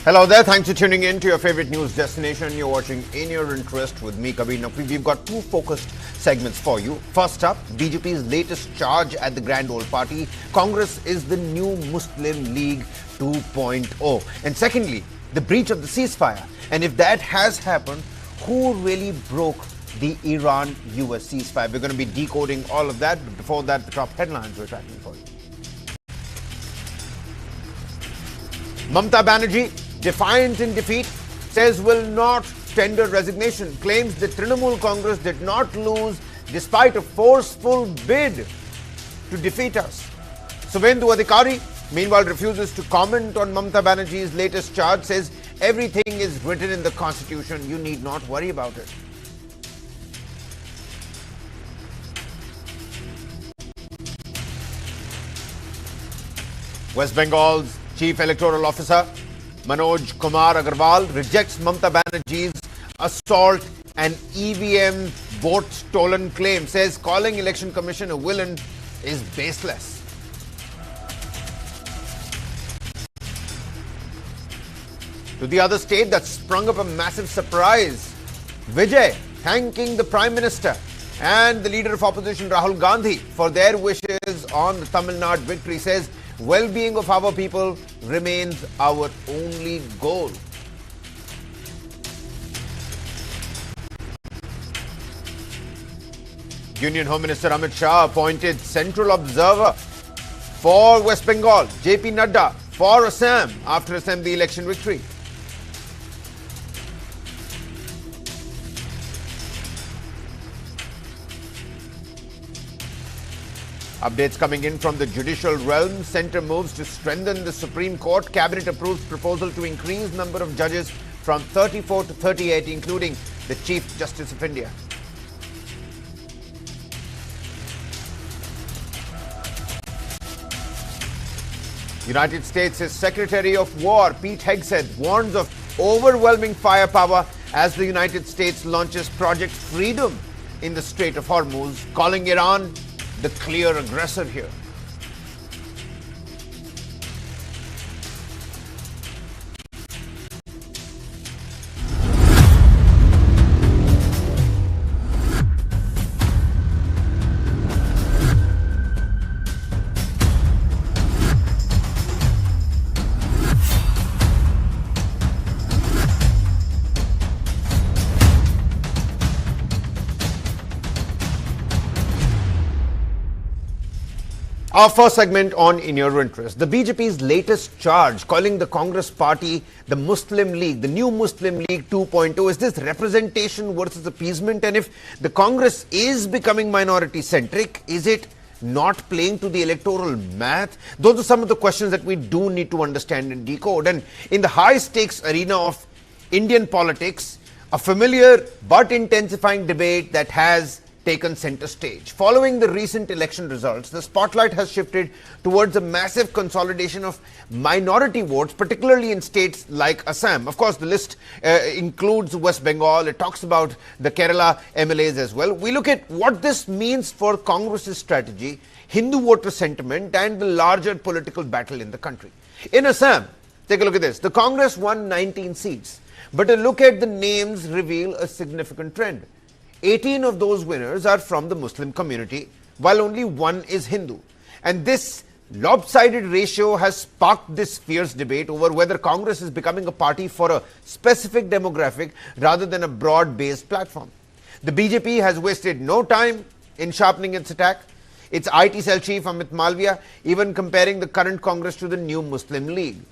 Hello there, thanks for tuning in to your favorite news destination. You're watching In Your Interest with me, Kabir Naqvi. We've got two focused segments for you. First up, BJP's latest charge at the Grand Old Party. Congress is the new Muslim League 2.0. And secondly, the breach of the ceasefire. And if that has happened, who really broke the Iran-US ceasefire? We're going to be decoding all of that. But before that, the top headlines we're tracking for you. Mamata Banerjee, defiant in defeat, says will not tender resignation, claims the Trinamool Congress did not lose despite a forceful bid to defeat us. Suvendu Adhikari, meanwhile, refuses to comment on Mamata Banerjee's latest charge, says everything is written in the constitution, you need not worry about it. West Bengal's Chief Electoral Officer Manoj Kumar Agarwal rejects Mamata Banerjee's assault and EVM vote stolen claim, says calling Election Commission a villain is baseless. To the other state that sprung up a massive surprise, Vijay thanking the Prime Minister and the leader of opposition Rahul Gandhi for their wishes on the Tamil Nadu victory, says well-being of our people remains our only goal. Union Home Minister Amit Shah appointed Central Observer for West Bengal, JP Nadda for Assam after Assembly election victory. Updates coming in from the judicial realm. Centre moves to strengthen the Supreme Court. Cabinet approves proposal to increase number of judges from 34 to 38, including the Chief Justice of India. United States' Secretary of War Pete Hegseth warns of overwhelming firepower as the United States launches Project Freedom in the Strait of Hormuz, calling Iran the clear aggressor here. Our first segment on In Your Interest. The BJP's latest charge calling the Congress party the Muslim League, the new Muslim League 2.0. Is this representation versus appeasement? And if the Congress is becoming minority-centric, is it not playing to the electoral math? Those are some of the questions that we do need to understand and decode. And in the high-stakes arena of Indian politics, a familiar but intensifying debate that has taken center stage. Following the recent election results, the spotlight has shifted towards a massive consolidation of minority votes, particularly in states like Assam. Of course, the list includes West Bengal. It talks about the Kerala MLAs as well. We look at what this means for Congress's strategy, Hindu voter sentiment, and the larger political battle in the country. In Assam, take a look at this. The Congress won 19 seats, but a look at the names reveal a significant trend. 18 of those winners are from the Muslim community, while only one is Hindu. And this lopsided ratio has sparked this fierce debate over whether Congress is becoming a party for a specific demographic rather than a broad-based platform. The BJP has wasted no time in sharpening its attack. Its IT cell chief Amit Malviya even comparing the current Congress to the new Muslim League.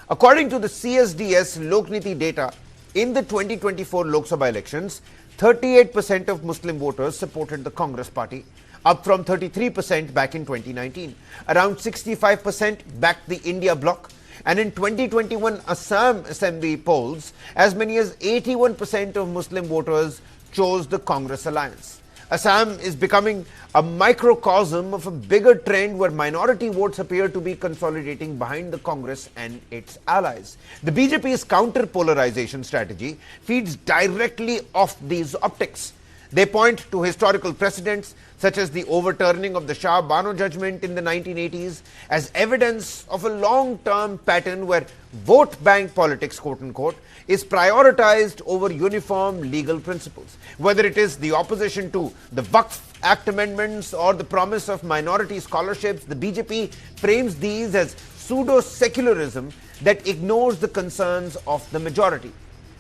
According to the CSDS Lokniti data, in the 2024 Lok Sabha elections, 38% of Muslim voters supported the Congress party, up from 33% back in 2019. Around 65% backed the India bloc. And in 2021 Assam Assembly polls, as many as 81% of Muslim voters chose the Congress alliance. Assam is becoming a microcosm of a bigger trend where minority votes appear to be consolidating behind the Congress and its allies. The BJP's counter-polarization strategy feeds directly off these optics. They point to historical precedents such as the overturning of the Shah Bano judgment in the 1980s as evidence of a long-term pattern where vote bank politics, quote-unquote, is prioritized over uniform legal principles. Whether it is the opposition to the Waqf Act amendments or the promise of minority scholarships, the BJP frames these as pseudo-secularism that ignores the concerns of the majority.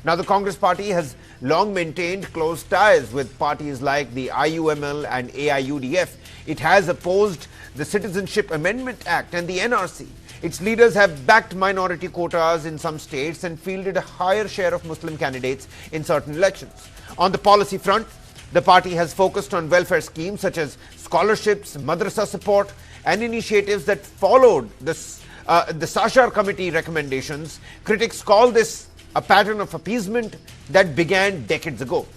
Now, the Congress party has long maintained close ties with parties like the IUML and AIUDF. It has opposed the Citizenship Amendment Act and the NRC. Its leaders have backed minority quotas in some states and fielded a higher share of Muslim candidates in certain elections. On the policy front, the party has focused on welfare schemes such as scholarships, madrasa support, and initiatives that followed the Sashar Committee recommendations. Critics call this a pattern of appeasement that began decades ago.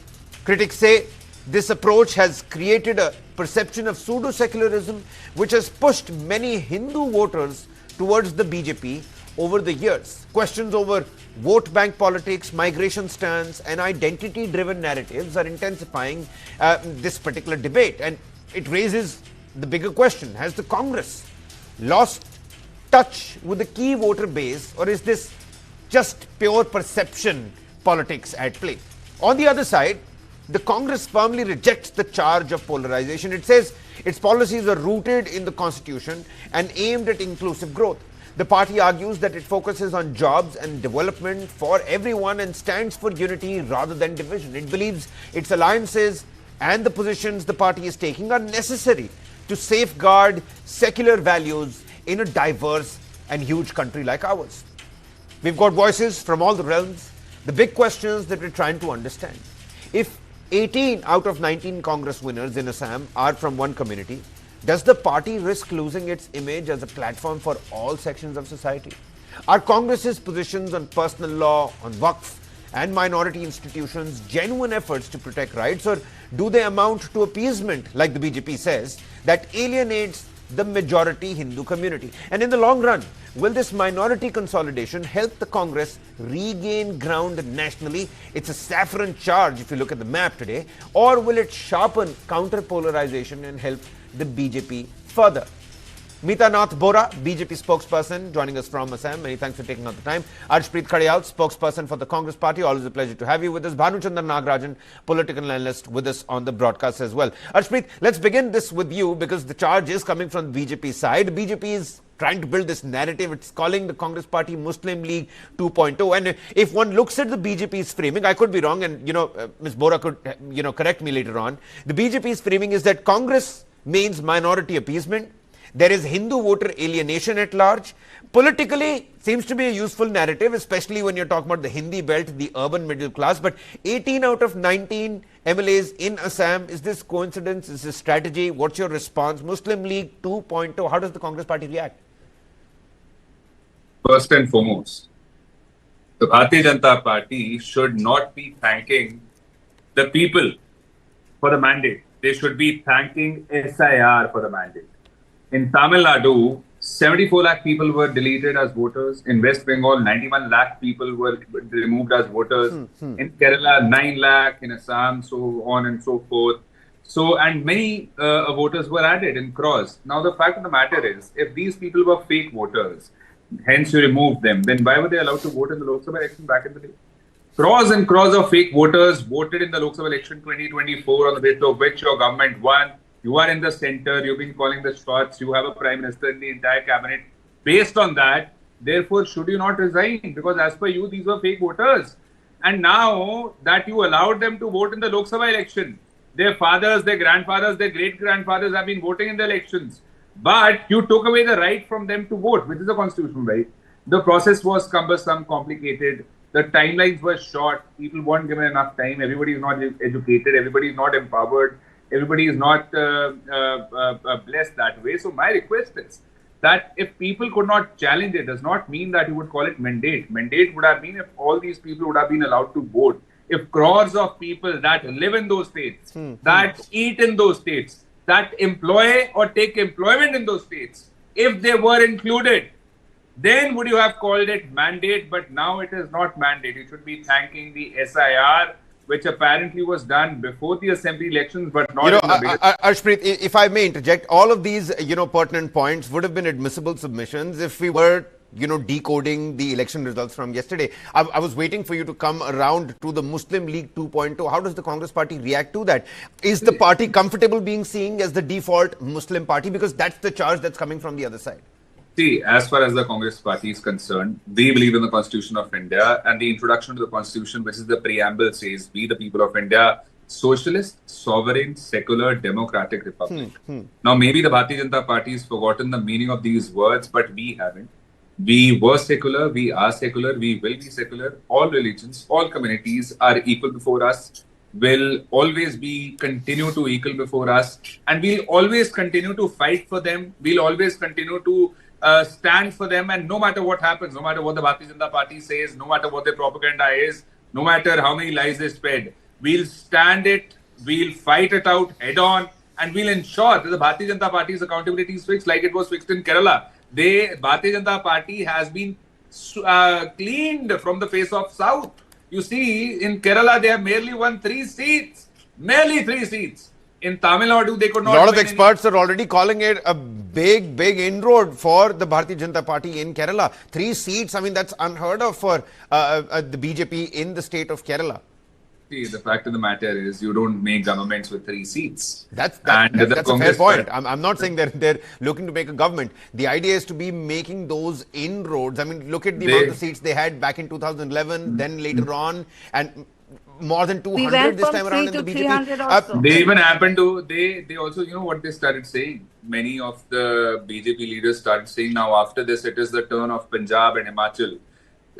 Critics say this approach has created a perception of pseudo-secularism which has pushed many Hindu voters towards the BJP over the years. Questions over vote bank politics, migration stance, and identity-driven narratives are intensifying this particular debate. And it raises the bigger question: has the Congress lost touch with the key voter base, or is this just pure perception politics at play? On the other side, the Congress firmly rejects the charge of polarization. It says its policies are rooted in the Constitution and aimed at inclusive growth. The party argues that it focuses on jobs and development for everyone and stands for unity rather than division. It believes its alliances and the positions the party is taking are necessary to safeguard secular values in a diverse and huge country like ours. We've got voices from all the realms, the big questions that we're trying to understand. If 18 out of 19 Congress winners in Assam are from one community, does the party risk losing its image as a platform for all sections of society? Are Congress's positions on personal law, on Waqf and minority institutions genuine efforts to protect rights, or do they amount to appeasement, like the BJP says, that alienates the majority Hindu community? And in the long run, will this minority consolidation help the Congress regain ground nationally? It's a saffron charge if you look at the map today. Or will it sharpen counter-polarization and help the BJP further? Meeta Nath Bora, BJP spokesperson, joining us from Assam. Many thanks for taking out the time. Arshpreet Khadial, spokesperson for the Congress party. Always a pleasure to have you with us. Bhanuchandran Nagarajan, political analyst, with us on the broadcast as well. Arshpreet, let's begin this with you because the charge is coming from the BJP side. BJP is trying to build this narrative. It's calling the Congress party Muslim League 2.0. And if one looks at the BJP's framing, I could be wrong, and Ms. Bora could correct me later on. The BJP's framing is that Congress means minority appeasement. There is Hindu voter alienation at large. Politically, seems to be a useful narrative, especially when you're talking about the Hindi belt, the urban middle class. But 18 out of 19 MLAs in Assam, is this coincidence? Is this strategy? What's your response? Muslim League 2.0, how does the Congress party react? First and foremost, the Bharatiya Janata Party should not be thanking the people for the mandate. They should be thanking SIR for the mandate. In Tamil Nadu, 74 lakh people were deleted as voters. In West Bengal, 91 lakh people were removed as voters. In Kerala, 9 lakh. In Assam, so on and so forth. So, and many voters were added in crores. Now, the fact of the matter is, if these people were fake voters, hence you removed them, then why were they allowed to vote in the Lok Sabha election back in the day? Crores and crores of fake voters voted in the Lok Sabha election 2024 on the basis of which your government won. You are in the center, you've been calling the shots, you have a prime minister in the entire cabinet. Based on that, therefore, should you not resign? Because as per you, these were fake voters. And now that you allowed them to vote in the Lok Sabha election, their fathers, their grandfathers, their great-grandfathers have been voting in the elections. But you took away the right from them to vote, which is a constitutional right. The process was cumbersome, complicated. The timelines were short. People weren't given enough time. Everybody is not educated. Everybody is not empowered. Everybody is not blessed that way. So my request is that if people could not challenge it, does not mean that you would call it mandate. Mandate would have been if all these people would have been allowed to vote. If crores of people that live in those states, that eat in those states, that employ or take employment in those states, if they were included, then would you have called it mandate? But now it is not mandate. You should be thanking the SIR which apparently was done before the assembly elections, but not in the middle. Arshpreet, if I may interject, all of these, pertinent points would have been admissible submissions if we were, decoding the election results from yesterday. I was waiting for you to come around to the Muslim League 2.0. How does the Congress party react to that? Is the party comfortable being seen as the default Muslim party? Because that's the charge that's coming from the other side. See, as far as the Congress party is concerned, we believe in the Constitution of India, and the introduction to the Constitution, which is the preamble, says, we the people of India, socialist, sovereign, secular, democratic republic. Now, maybe the Bharatiya Janata Party has forgotten the meaning of these words, but we haven't. We were secular, we are secular, we will be secular. All religions, all communities are equal before us, will always be continue to equal before us, and we'll always continue to fight for them. We'll always continue to stand for them, and no matter what happens, no matter what the Bharatiya Janata Party says, no matter what their propaganda is, no matter how many lies they spread, we'll stand it, we'll fight it out head on, and we'll ensure that the Bharatiya Janata Party's accountability is fixed like it was fixed in Kerala. Bharatiya Janata Party has been cleaned from the face of South. You see, in Kerala, they have merely won 3 seats. Merely 3 seats. In Tamil Nadu, they could not. A lot of experts are already calling it a big inroad for the Bharatiya Janata Party in Kerala. 3 seats, I mean, that's unheard of for the BJP in the state of Kerala. See, the fact of the matter is, you don't make governments with 3 seats. That's a fair point. I'm not saying they're looking to make a government. The idea is to be making those inroads. I mean, look at the amount of seats they had back in 2011, then later on, and more than 200 this time around in the BJP. They even happened to, they also, what they started saying? Many of the BJP leaders started saying, now after this, it is the turn of Punjab and Himachal.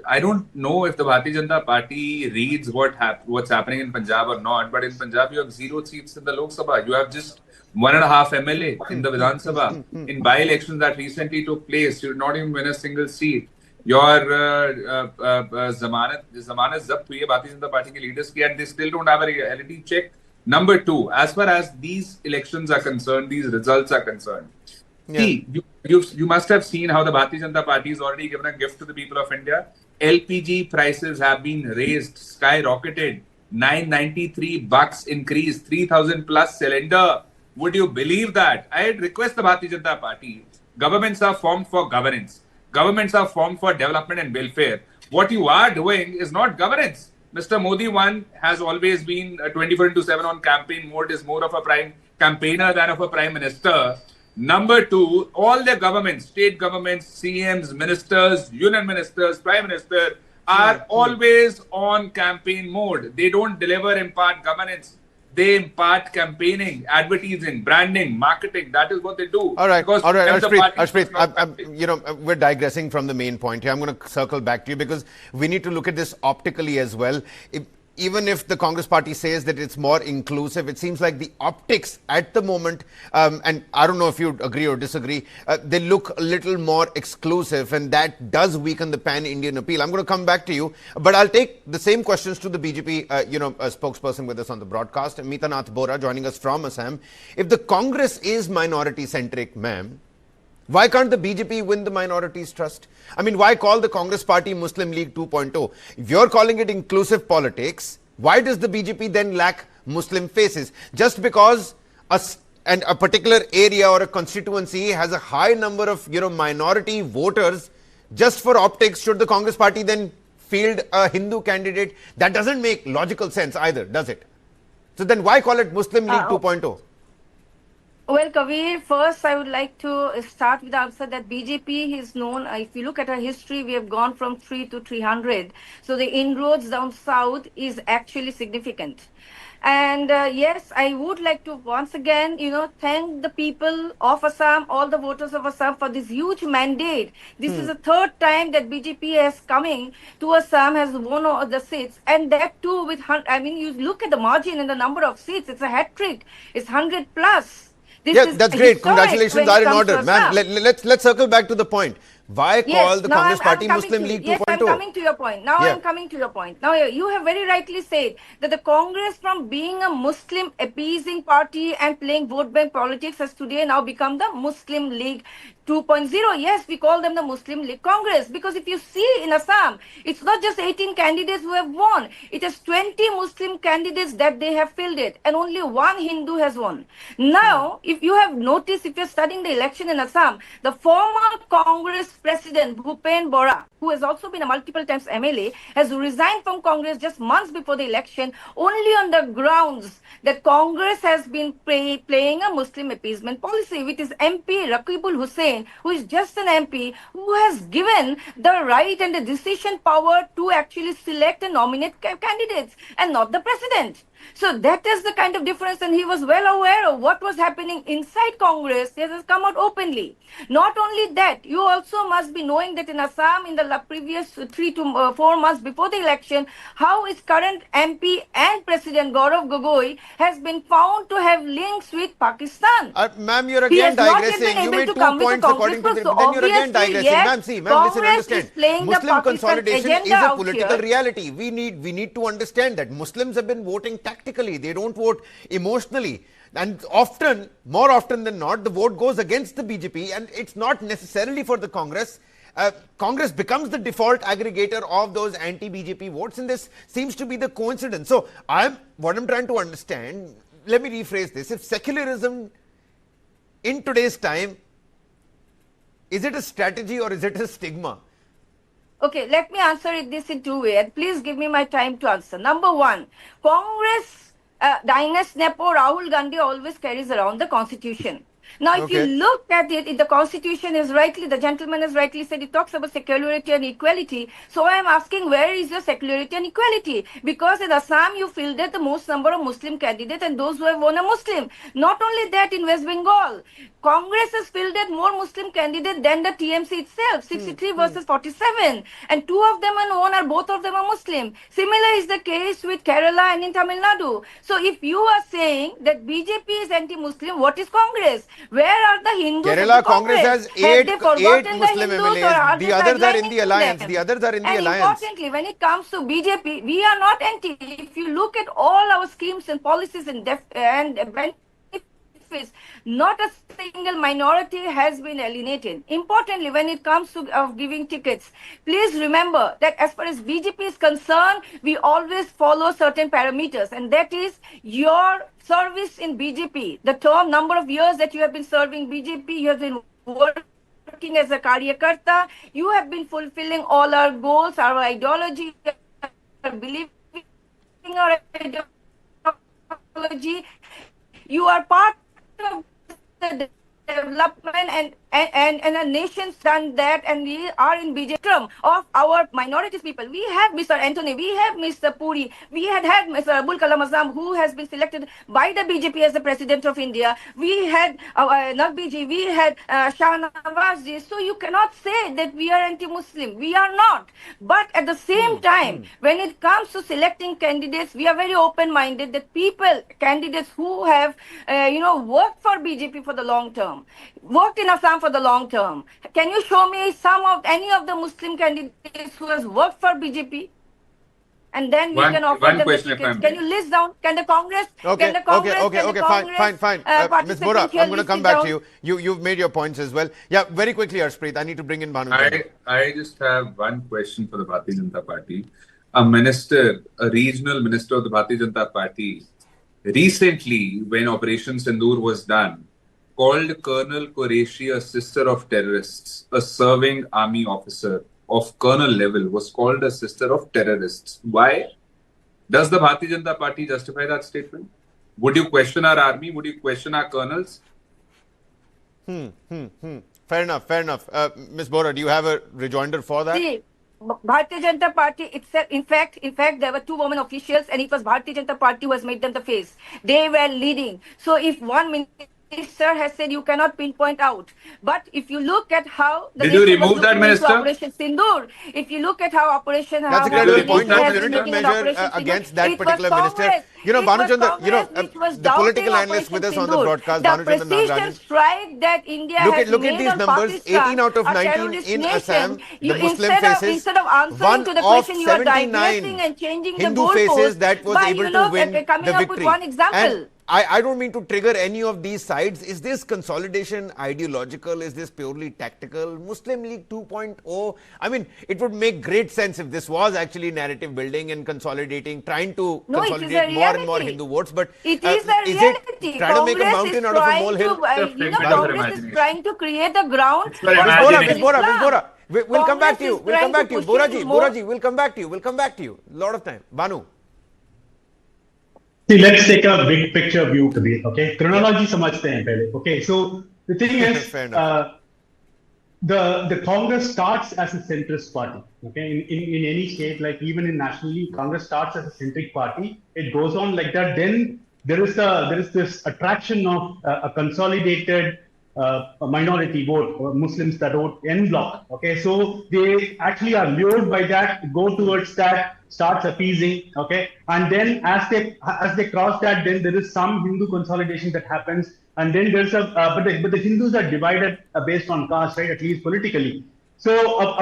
I don't know if the Bharatiya Janata Party reads what's happening in Punjab or not, but in Punjab, you have 0 seats in the Lok Sabha. You have just 1.5 MLA in the Vidhan Sabha. In by-elections that recently took place, you did not even win a single seat. Your Zamanet Zabt hui hai Bharatiya Janata Party ke leaders ki, and they still don't have a reality check. Number 2, as far as these elections are concerned, these results are concerned, see, you must have seen how the Bharatiya Janata Party has already given a gift to the people of India. LPG prices have been raised, skyrocketed, $993 increase, 3,000 plus cylinder. Would you believe that? I request the Bharatiya Janata Party. Governments are formed for governance. Governments are formed for development and welfare. What you are doing is not governance. Mr. Modi, one, has always been 24/7 on campaign mode, is more of a prime campaigner than of a prime minister. Number 2, all the governments, state governments, CMs, ministers, union ministers, prime minister, are always on campaign mode. They don't deliver, impart governance. They impart campaigning, advertising, branding, marketing. That is what they do. All right, Arshpreet, we're digressing from the main point here. I'm going to circle back to you because we need to look at this optically as well. Even if the Congress party says that it's more inclusive, it seems like the optics at the moment, and I don't know if you agree or disagree, they look a little more exclusive, and that does weaken the pan-Indian appeal. I'm going to come back to you, but I'll take the same questions to the BJP, spokesperson with us on the broadcast, Mitanath Bora, joining us from Assam. If the Congress is minority-centric, ma'am, why can't the BJP win the minorities' trust? I mean, why call the Congress party Muslim League 2.0? If you're calling it inclusive politics, why does the BJP then lack Muslim faces? Just because a particular area or a constituency has a high number of, minority voters, just for optics, should the Congress party then field a Hindu candidate? That doesn't make logical sense either, does it? So then why call it Muslim League 2.0? Well, Kavir, first I would like to start with the answer that BJP is known, if you look at our history, we have gone from 3 to 300. So the inroads down south is actually significant. And yes, I would like to once again, thank the people of Assam, all the voters of Assam for this huge mandate. This is the 3rd time that BJP is coming to Assam, has won all the seats. And that too with, you look at the margin and the number of seats, it's a hat trick. It's 100 plus. Yes, that's great. Congratulations are in order. Man, let's circle back to the point. Why call Yes, the now Congress I'm Party coming Muslim to League yes, I'm 2.0? coming to your point. Now Yeah. I'm coming to your point. Now you have very rightly said that the Congress, from being a Muslim appeasing party and playing vote bank politics, has today now become the Muslim League 2.0. Yes, we call them the Muslim League Congress, because if you see in Assam, it's not just 18 candidates who have won. It is 20 Muslim candidates that they have fielded, and only one Hindu has won. Now, if you have noticed, if you're studying the election in Assam, the former Congress president Bhupen Bora, who has also been a multiple times MLA, has resigned from Congress just months before the election, only on the grounds that Congress has been playing a Muslim appeasement policy, with his MP Raqibul Hussain, who is just an MP, who has given the right and the decision power to actually select and nominate candidates, and not the president. So that is the kind of difference, and he was well aware of what was happening inside Congress. It has come out openly. Not only that, you also must be knowing that in Assam, in the previous 3 to 4 months before the election, how his current MP and President Gaurav Gogoi has been found to have links with Pakistan. Ma'am, you're He again has not yet digressing. been You able made to 2 come with the points Congress according to proof. the. So Then you're again obviously, digressing. yes, Ma'am, see, ma'am, listen, Congress understand. is playing the Muslim Pakistan consolidation agenda is a out political here. reality. We need to understand that Muslims have been voting tactically. They don't vote emotionally. And often, more often than not, the vote goes against the BJP, and it's not necessarily for the Congress. Congress becomes the default aggregator of those anti-BJP votes, and this seems to be the coincidence. So, what I'm trying to understand, let me rephrase this. If secularism in today's time, is it a strategy or is it a stigma? Okay, let me answer this in 2 ways. Please give me my time to answer. Number one, Congress dynasty Nepo Rahul Gandhi always carries around the constitution. Now, if you Okay. look at it, the constitution is rightly, the gentleman has rightly said, it talks about secularity and equality. So I am asking, where is your secularity and equality? Because in Assam, you fielded the most number of Muslim candidates, and those who have won are Muslim. Not only that, in West Bengal, Congress has fielded more Muslim candidates than the TMC itself, 63 versus 47. And 2 of them are won, or both of them are Muslim. Similar is the case with Kerala and in Tamil Nadu. So if you are saying that BJP is anti-Muslim, what is Congress? Where are the Hindus of Kerala the Congress has Congress? Have they forgotten the Muslim Hindus, or MLAs. are The they others are in sidelining the alliance. them? The others are in the And alliance. importantly, when it comes to BJP, we are not anti. If you look at all our schemes and policies and benefits, not a single minority has been alienated. Importantly, when it comes to giving tickets, please remember that as far as BJP is concerned, we always follow certain parameters, and that is your service in BJP. The term number of years that you have been serving BJP, you have been working as a Karyakarta, you have been fulfilling all our goals, our ideology, our believing our ideology. You are part of the development, and a nation's done that, and we are in BJP of our minorities people. We have Mr. Anthony, we have Mr. Puri, we had Mr. Abul Kalam Azam, who has been selected by the BJP as the President of India. We had Naqbiji, we had Shah Nawazji. So you cannot say that we are anti-Muslim. We are not. But at the same time, when it comes to selecting candidates, we are very open-minded that candidates who have, worked for BJP for the long term, worked in Assam for the long term. Can you show me any of the Muslim candidates who has worked for BJP? And then we can offer them the tickets. Can you list down? Can the Congress? Okay, fine. Ms. Bora, I'm going to come back to you. You've made your points as well. Yeah, very quickly, Harshpreet. I need to bring in Bhanu. I just have one question for the Bharatiya Janata Party. A regional minister of the Bharatiya Janata Party, recently, when Operation Sindoor was done, called Colonel Qureshi a sister of terrorists. A serving army officer of colonel level was called a sister of terrorists. Why? Does the Bharatiya Janata Party justify that statement? Would you question our army? Would you question our colonels? Fair enough. Ms. Bora, do you have a rejoinder for that? See, Bharatiya Janata Party itself, in fact, there were 2 women officials, and it was Bharatiya Janata Party who has made them the face. They were leading. So if one minister minister has said you cannot pinpoint out. But if you look at how the Did you nation was remove that looking into minister? Operation Sindoor, if you look at how That's a how credible the point. nation No has been punitive looking at measure Operation Sindoor, against that it was particular minister. Congress. You know, It was Bhanuchandra, Congress which was the doubting political analyst Operation with us on the Sindoor. broadcast, The Bhanuchandra precision Nagarajan. strike that India has Look at made these on numbers. 18 Pakistan, out of a 19 terrorist in nation, Assam, you the Muslim faces. instead of answering One to the of question, you are digressing 79 and changing the Hindu faces goalposts that was by, able to win coming the up with victory. one And example. I don't mean to trigger any of these sides. Is this consolidation ideological? Is this purely tactical? Muslim League 2.0? I mean, it would make great sense if this was actually narrative building and consolidating, trying to No, it is a consolidate more and more reality. Hindu votes. But It is a is reality. it trying to make a mountain out of a molehill? Congress is trying to create the ground It's for for imagination. Bora. We'll come back to you. Congress is We'll come trying back to to you. push in more- Boraji, we'll come back to you. We'll come back to you. Lot of time. Banu. See, let's take a big picture view, Kabir. Okay, chronology समझते हैं पहले. Okay, so the thing is, Fair enough. the Congress starts as a centrist party. Okay, in any state, like even in nationally, Congress starts as a centric party. It goes on like that. Then there is this attraction of a consolidated a minority vote, or Muslims that vote en bloc. Okay, so they actually are lured by that, go towards that, starts appeasing. Okay, and then as they cross that, then there is some Hindu consolidation that happens, and then there's but the Hindus are divided based on caste, right? At least politically. So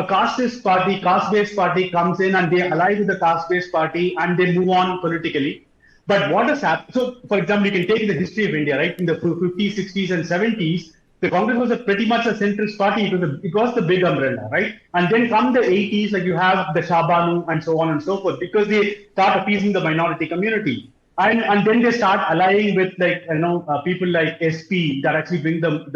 a caste-based party comes in and they ally with the caste-based party and they move on politically. But what has happened? So, for example, you can take the history of India, right? In the 50s, 60s, and 70s, the Congress was pretty much a centrist party. It was the big umbrella, right? And then come the 80s, like you have the Shah Banu and so on and so forth, because they start appeasing the minority community. And then they start allying with people like SP that actually bring the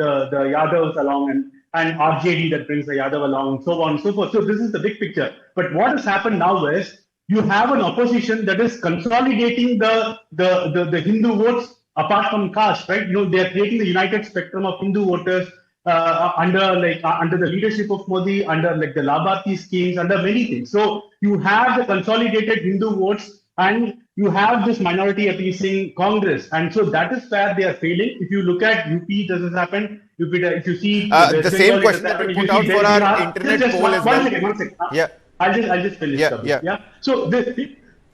Yadavs along and RJD that brings the Yadav along, and so on and so forth. So this is the big picture. But what has happened now is you have an opposition that is consolidating the Hindu votes apart from caste, right? They are creating the united spectrum of Hindu voters under the leadership of Modi, under like the Labharti schemes, under many things. So you have the consolidated Hindu votes and you have this minority appeasing Congress. And so that is where they are failing. If you look at UP, this has happened. If you see the same question that we put out for our internet poll as well. One second. Yeah. I'll just finish. Yeah. So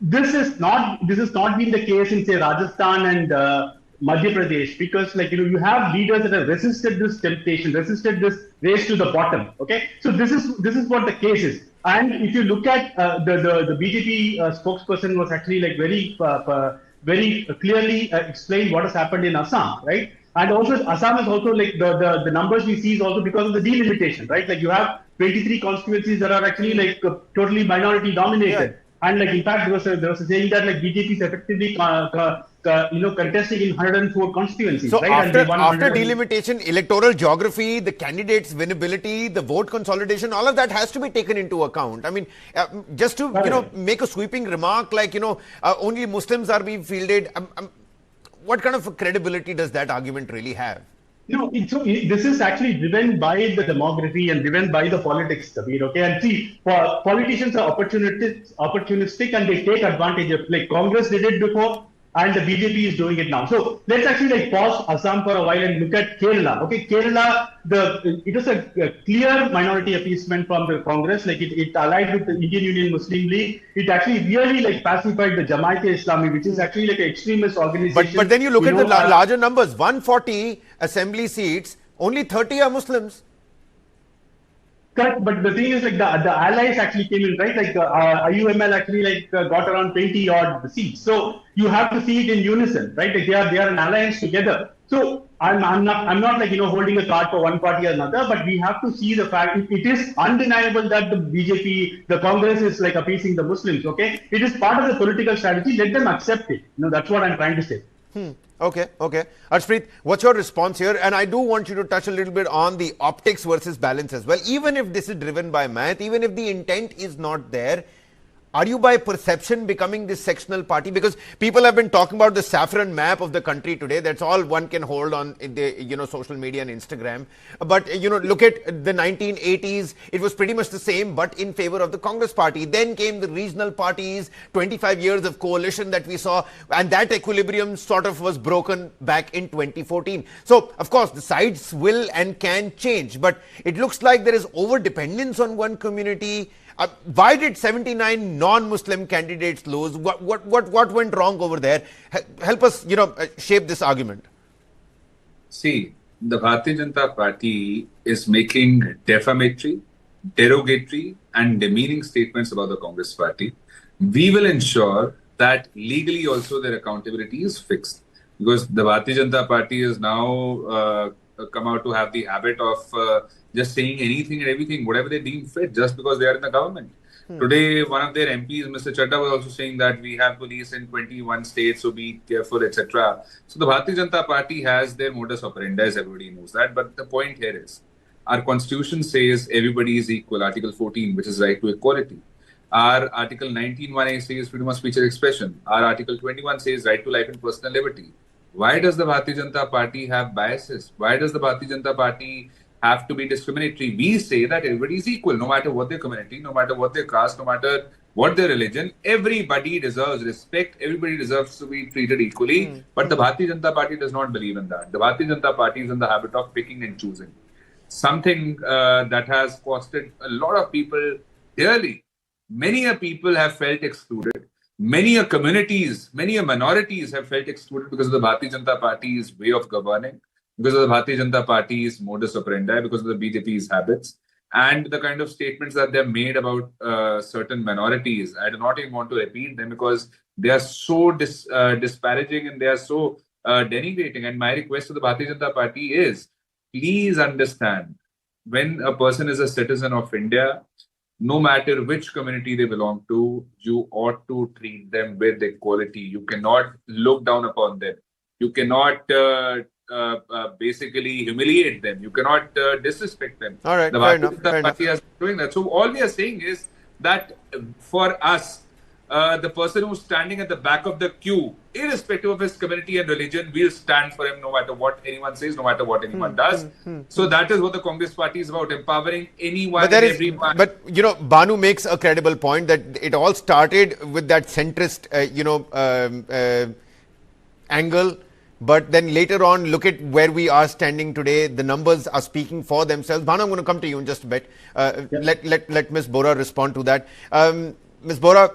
this has not been the case in say Rajasthan and Madhya Pradesh, because you have leaders that have resisted this temptation, resisted this race to the bottom. Okay, so this is what the case is. And if you look at the BJP spokesperson was actually very clearly explained what has happened in Assam, right? And also Assam is also like the numbers we see is also because of the delimitation, right? Like you have 23 constituencies that are actually like totally minority dominated. Yeah. And like in fact there was a saying that like BJP is effectively contesting in 104 constituencies. So right? after delimitation, electoral geography, the candidates' winnability, the vote consolidation, all of that has to be taken into account. I mean, just to make a sweeping remark like only Muslims are being fielded. What kind of credibility does that argument really have? This is actually driven by the demography and driven by the politics, Kabir. Okay, and see, politicians are opportunistic and they take advantage of, like Congress did it before, and the BJP is doing it now. So let's actually pause Assam for a while and look at Kerala. Okay, Kerala, it was a clear minority appeasement from the Congress. Like it allied with the Indian Union Muslim League. It actually really pacified the Jamaat-e-Islami, which is actually like an extremist organization. But then you look at the larger numbers. 140 assembly seats, only 30 are Muslims. Correct, but the thing is like the allies actually came in, right? Like IUML actually got around 20 odd seats. So you have to see it in unison, right? Like they are an alliance together. So I'm not holding a card for one party or another, but we have to see the fact it is undeniable that the BJP, the Congress is like appeasing the Muslims. Okay, it is part of the political strategy. Let them accept it. That's what I'm trying to say. Okay. Harshpreet, what's your response here? And I do want you to touch a little bit on the optics versus balance as well. Even if this is driven by math, even if the intent is not there, Are you by perception becoming this sectional party? Because people have been talking about the saffron map of the country today. That's all one can hold on in the social media and Instagram. But look at the 1980s. It was pretty much the same, but in favor of the Congress party. Then came the regional parties, 25 years of coalition that we saw, and that equilibrium sort of was broken back in 2014. So, of course, the sides will and can change, but it looks like there is over dependence on one community. Why did 79 non-Muslim candidates lose? What went wrong over there? Help us, shape this argument. See, the Bharatiya Janata Party is making defamatory, derogatory, and demeaning statements about the Congress Party. We will ensure that legally also their accountability is fixed, because the Bharatiya Janata Party is now come out to have the habit of just saying anything and everything, whatever they deem fit, just because they are in the government. Today, one of their MPs, Mr. Chadda, was also saying that we have police in 21 states, so be careful, etc. So the Bharatiya Janata Party has their modus operandi, as everybody knows that. But the point here is, our constitution says everybody is equal, Article 14, which is right to equality. Our Article 19(1)(a) says freedom of speech and expression. Our Article 21 says right to life and personal liberty. Why does the Bharatiya Janata Party have biases? Why does the Bharatiya Janata Party have to be discriminatory? We say that everybody is equal, no matter what their community, no matter what their caste, no matter what their religion. Everybody deserves respect. Everybody deserves to be treated equally. But the Bharatiya Janata Party does not believe in that. The Bharatiya Janata Party is in the habit of picking and choosing. Something that has costed a lot of people dearly. Many people have felt excluded. Many communities, many minorities have felt excluded because of the Bharatiya Janata Party's way of governing, because of the Bharatiya Janata Party's modus operandi, because of the BJP's habits, and the kind of statements that they've made about certain minorities. I do not even want to repeat them because they are so disparaging and they are so denigrating. And my request to the Bharatiya Janata Party is, please understand, when a person is a citizen of India, no matter which community they belong to, you ought to treat them with equality. You cannot look down upon them. You cannot basically humiliate them. You cannot disrespect them. All right, the fair enough. Party has been doing that. So all we are saying is that for us, the person who's standing at the back of the queue, irrespective of his community and religion, we'll stand for him no matter what anyone says, no matter what anyone does. So that is what the Congress Party is about, empowering anyone and everyone. But, Banu makes a credible point that it all started with that centrist, angle. But then later on, look at where we are standing today. The numbers are speaking for themselves. Banu, I'm going to come to you in just a bit. Let Ms. Bora respond to that. Ms. Bora,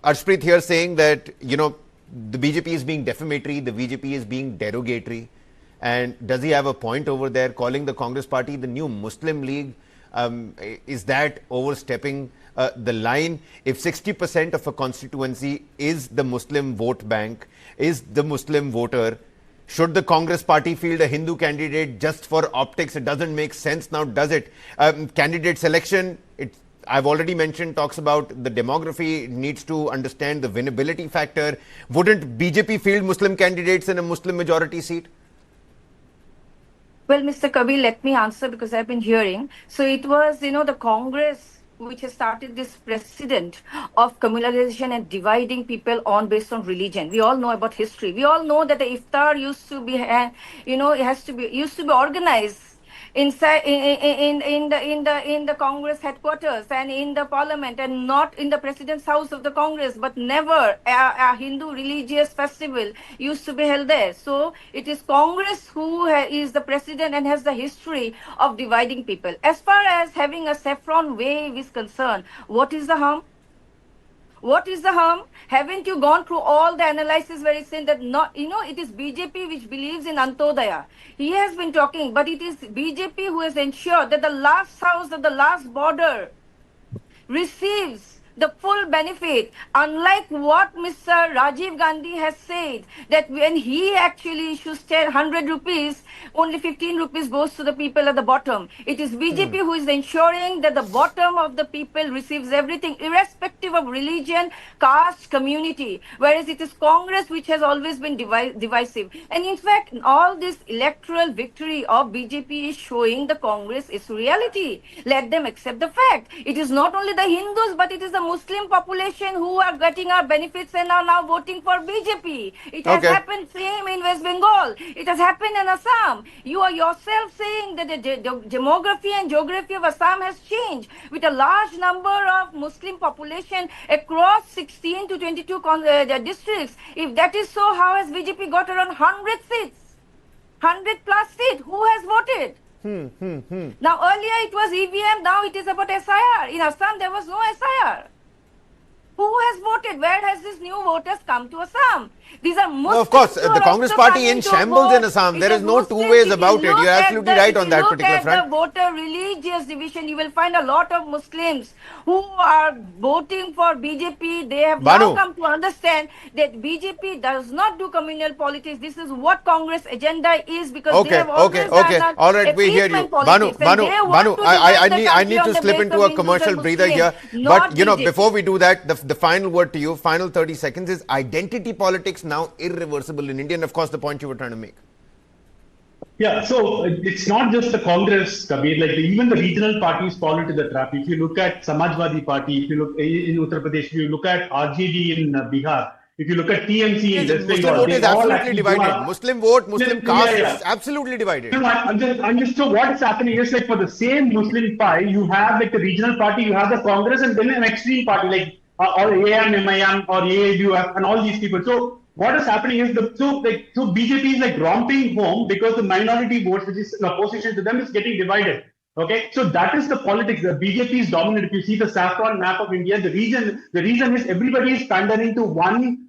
Arshpreet here saying that, the BJP is being defamatory, the BJP is being derogatory. And does he have a point over there, calling the Congress Party the new Muslim League? Is that overstepping the line? If 60% of a constituency is the Muslim vote bank, is the Muslim voter, should the Congress Party field a Hindu candidate just for optics? It doesn't make sense now, does it? Candidate selection, I've already mentioned, talks about the demography, needs to understand the winnability factor. Wouldn't BJP field Muslim candidates in a Muslim majority seat? Well, Mr. Kabir, let me answer because I've been hearing. So it was, the Congress which has started this precedent of communalization and dividing people based on religion. We all know about history. We all know that the iftar used to be, it used to be organized inside in the Congress headquarters and in the parliament, and not in the president's house of the Congress, but never a Hindu religious festival used to be held there. So it is Congress who is the president and has the history of dividing people. As far as having a saffron wave is concerned, what is the harm? What is the harm? Haven't you gone through all the analysis where it's saying that it is BJP which believes in Antodaya. He has been talking, but it is BJP who has ensured that the last house of the last border receives the full benefit, unlike what Mr. Rajiv Gandhi has said, that when he actually issues 100 rupees, only 15 rupees goes to the people at the bottom. It is BJP who is ensuring that the bottom of the people receives everything, irrespective of religion, caste, community, whereas it is Congress which has always been divisive. And in fact, all this electoral victory of BJP is showing the Congress is reality. Let them accept the fact. It is not only the Hindus, but it is the Muslim population who are getting our benefits and are now voting for BJP. It has happened same in West Bengal. It has happened in Assam. You are yourself saying that the demography and geography of Assam has changed with a large number of Muslim population across 16 to 22 districts. If that is so, how has BJP got around 100 seats? 100 plus seats. Who has voted? Now earlier it was EVM, now it is about SIR. In Assam there was no SIR. Who has voted? Where has these new voters come to Assam? These are Muslims. No, of course, the Congress party in shambles in Assam. There is no two ways about it. You're absolutely right on that particular front. If you look at the voter religious division, you will find a lot of Muslims who are voting for BJP. They have now come to understand that BJP does not do communal politics. This is what Congress agenda is, because they have always done all right, we hear you. Banu, I need to slip into a commercial breather here. But, you know, before we do that, the final word to you, final 30 seconds, is identity politics now irreversible in India? And of course, the point you were trying to make. Yeah, so it's not just the Congress, Kabir, like even the regional parties fall into the trap. If you look at Samajwadi Party, if you look in Uttar Pradesh, if you look at RJD in Bihar, if you look at TMC in West Muslim Bengal, vote is absolutely divided. Muslim vote, Muslim caste is absolutely divided. No, I'm just so what is happening is, like, for the same Muslim pie, you have like the regional party, you have the Congress, and then an extreme party like or AM, MIM or AAU and all these people. So what is happening is so BJP is like romping home because the minority votes, which is in opposition to them, is getting divided. Okay, so that is the politics. The BJP is dominant. If you see the saffron map of India, the reason is everybody is pandering to one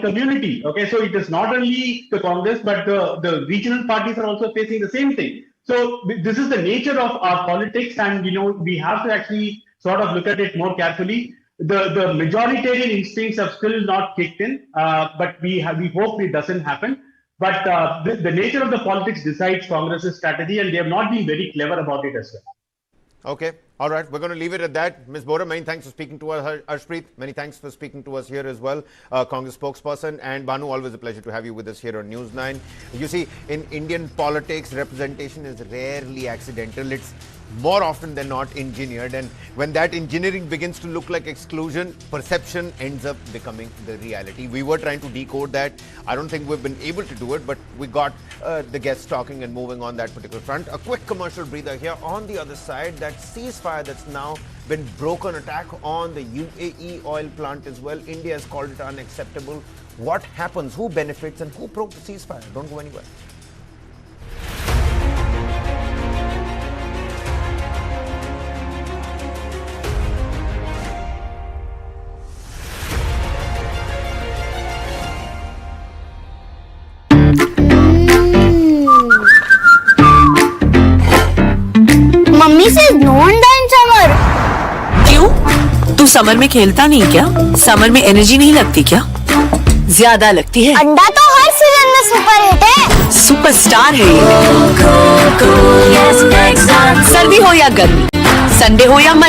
community. Okay, so it is not only the Congress, but the regional parties are also facing the same thing. So this is the nature of our politics, and we have to actually sort of look at it more carefully. The majoritarian instincts have still not kicked in, but we hope it doesn't happen. But the nature of the politics decides Congress's strategy, and they have not been very clever about it as well. Okay. All right. We're going to leave it at that. Ms. Bora, many thanks for speaking to us. Harshpreet, many thanks for speaking to us here as well. Congress spokesperson. And Banu, always a pleasure to have you with us here on News 9. You see, in Indian politics, representation is rarely accidental. It's more often than not engineered, and when that engineering begins to look like exclusion, perception ends up becoming the reality. We were trying to decode that. I don't think we've been able to do it, but we got the guests talking and moving on that particular front. A quick commercial breather here. On the other side, that ceasefire that's now been broken, attack on the UAE oil plant as well. India has called it unacceptable. What happens? Who benefits and who broke the ceasefire? Don't go anywhere. Mummy से no अंडा in summer. क्यों? तू summer में खेलता नहीं क्या? Summer में energy नहीं लगती क्या? ज्यादा लगती है। अंडा तो हर सीजन में सुपर हिट है। सुपरस्टार है ये। सर्दी हो या गर्मी, संडे हो या मंडे।